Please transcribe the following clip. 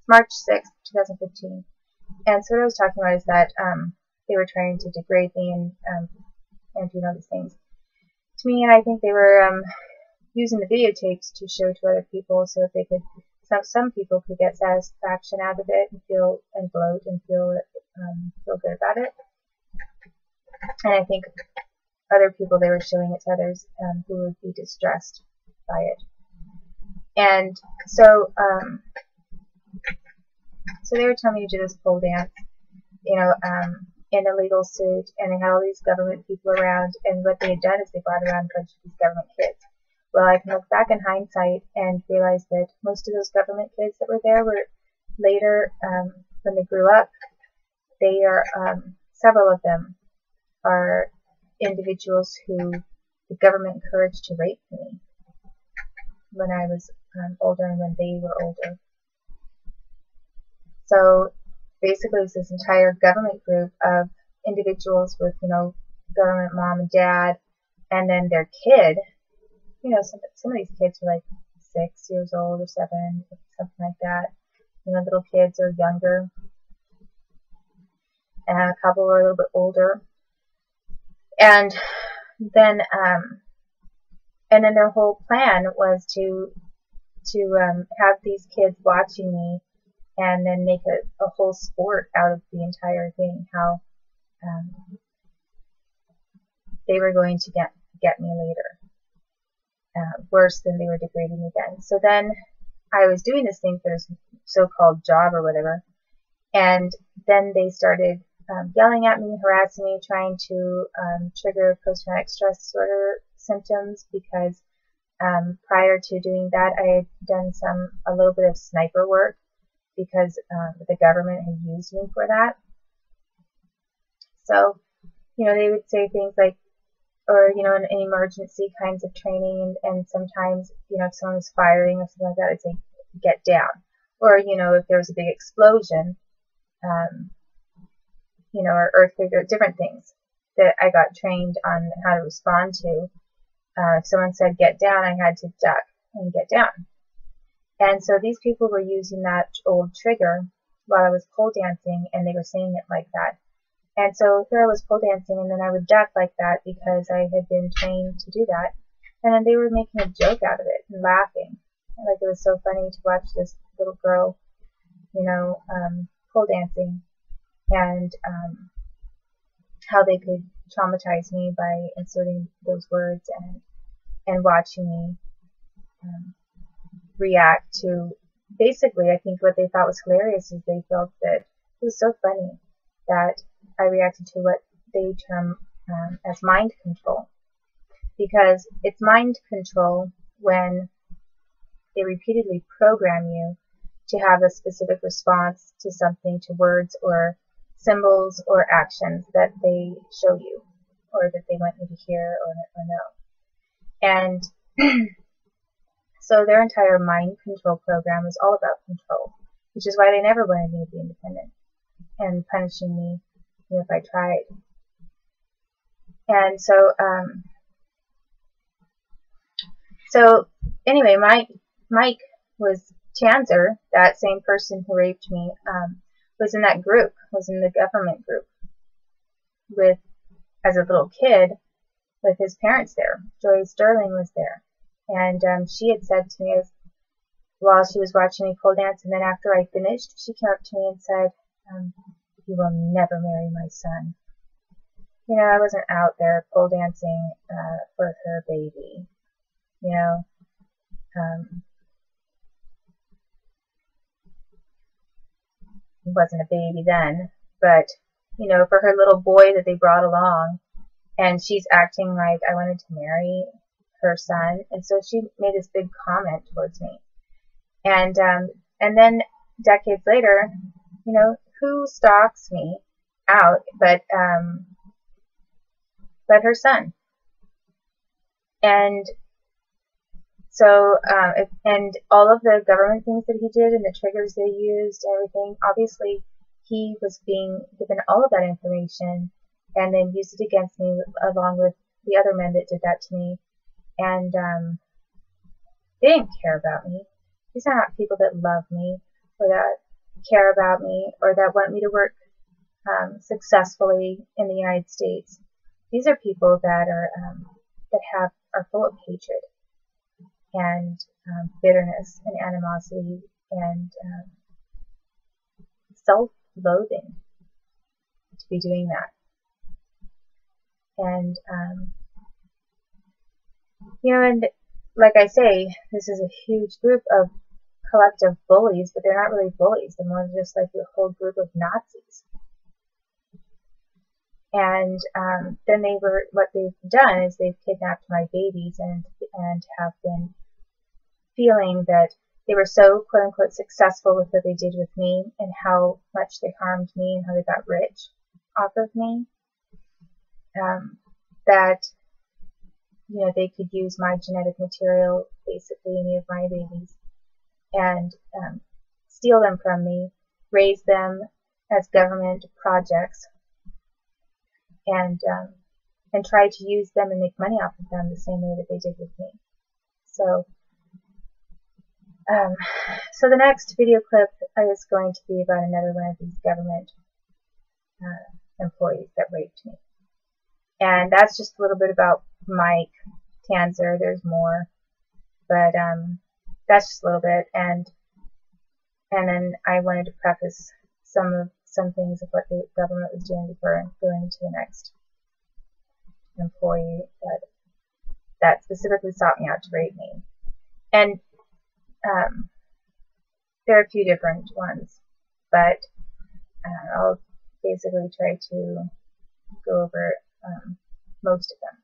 March 6th, 2015. And so what I was talking about is that they were trying to degrade me and doing all these things to me, and I think they were using the videotapes to show to other people so that they could, some people could get satisfaction out of it and feel and gloat and feel good about it. And I think other people, they were showing it to others who would be distressed by it. And so so they were telling me to do this pole dance, you know, in a legal suit, and they had all these government people around, and what they had done is they brought around a bunch of these government kids. Well, I can look back in hindsight and realize that most of those government kids that were there were later, when they grew up, they are, several of them are individuals who the government encouraged to rape me when I was older and when they were older. So basically it's this entire government group of individuals with, you know, government mom and dad, and then their kid. You know, some of these kids were like 6 years old or 7, something like that. You know, little kids or younger. And a couple were a little bit older. And then their whole plan was to have these kids watching me and then make a whole sport out of the entire thing. How they were going to get me later. Worse than they were degrading me then. So then I was doing this thing for this so-called job or whatever, and then they started yelling at me, harassing me, trying to trigger post-traumatic stress disorder symptoms, because prior to doing that I had done a little bit of sniper work, because the government had used me for that. So, you know, they would say things like, or, you know, in emergency kinds of training, and sometimes, you know, if someone was firing or something like that, I'd say, get down. Or, you know, if there was a big explosion, you know, or earthquake, or different things that I got trained on how to respond to. If someone said get down, I had to duck and get down. And so these people were using that old trigger while I was pole dancing, and they were saying it like that. And so here I was pole dancing, and then I would duck like that because I had been trained to do that. And then they were making a joke out of it and laughing. Like, it was so funny to watch this little girl, you know, pole dancing, and how they could traumatize me by inserting those words, and watching me react to, basically, I think what they thought was hilarious is they felt that it was so funny that I reacted to what they term as mind control. Because it's mind control when they repeatedly program you to have a specific response to something, to words or symbols or actions that they show you, or that they want you to hear or know. And so their entire mind control program is all about control, which is why they never wanted me to be independent, and punishing me, you know, if I tried. And so anyway, Mike was Chanzer, that same person who raped me, was in that group, was in the government group with, as a little kid, with his parents there. Joy Sterling was there. And she had said to me, while she was watching me pole dance, and then after I finished, she came up to me and said, you will never marry my son. You know, I wasn't out there pole dancing for her baby. You know, it wasn't a baby then, but, you know, for her little boy that they brought along, and she's acting like I wanted to marry her son, and so she made this big comment towards me. And then decades later, you know, who stalks me out but her son? And so, and all of the government things that he did and the triggers they used, everything, obviously he was being given all of that information and then used it against me along with the other men that did that to me. And they didn't care about me. These are not people that love me or that care about me or that want me to work successfully in the United States. These are people that are full of hatred and bitterness and animosity and self-loathing to be doing that. And and like I say, this is a huge group of collective bullies, but they're not really bullies. They're more just like a whole group of Nazis. And then what they've done is they've kidnapped my babies and have been feeling that they were so quote unquote successful with what they did with me and how much they harmed me and how they got rich off of me, that they could use my genetic material, basically any of my babies, and steal them from me, raise them as government projects, and try to use them and make money off of them the same way that they did with me. So the next video clip is going to be about another one of these government employees that raped me. And that's just a little bit about Mike Tanzer. There's more, but that's just a little bit. And then I wanted to preface some things of what the government was doing before going to the next employee that specifically sought me out to rape me. And there are a few different ones, but I'll basically try to go over most of them.